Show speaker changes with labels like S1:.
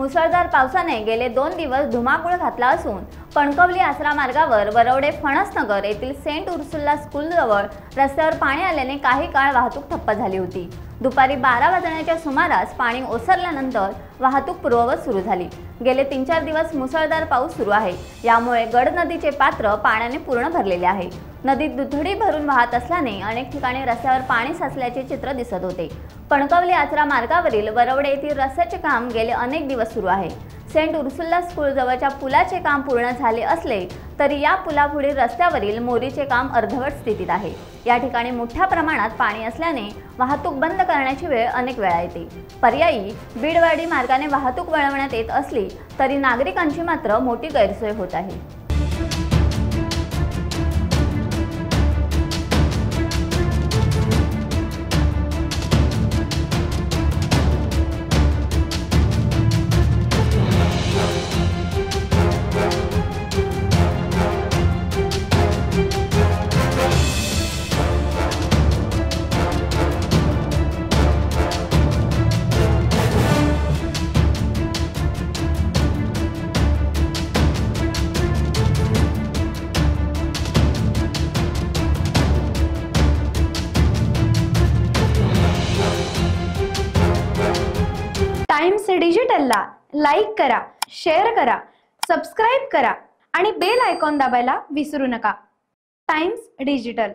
S1: मुसळधार पावसाने गेले 2 दिवस धुमाकूळ घातला असून कणकवली आसरा मार्गावर वरवडे फणसनगर येथील सेंट उर्सुला स्कूलजवळ रस्त्यावर पाणी आल्याने काही काळ वाहतूक ठप्प झाली होती। दुपारी 12 वाजण्याच्या सुमारास पाणी ओसरल्यानंतर वाहतूक पूर्ववत सुरू झाली। गेले 3-4 दिवस मुसळधार पाऊस सुरू आहे, यामुळे गड नदीचे पात्र पाण्याने पूर्ण भरलेले आहे। नदीत दुथडी भरून वाहत असल्याने अनेक ठिकाणी रस्त्यावर पाणी साचल्याचे चित्र दिसत होते। कणकवली आसरा मार्गावरील वरवडे येथील रस्त्याचे काम गेले अनेक दिवस सुरू आहे। सेंट उर्सुला स्कूल जवळच्या पुलाचे काम पूर्ण झाले असले तरी या पुलापुढील रस्त्यावरील मोरीचे काम अर्धवट स्थितीत आहे। या ठिकाणी मोठ्या प्रमाणात पाणी असल्याने वाहतूक बंद करण्याची वेळ अनेक वेळा येते। पर्यायी बीडवाडी मार्गाने वाहतूक वळवण्यात येत असली तरी नागरिकांची मात्र मोठी गैरसोय होत आहे।
S2: टाइम्स डिजिटलला लाईक करा, शेअर करा, सबस्क्राइब करा आणि बेल आयकॉन दाबायला विसरू नका। Times digital.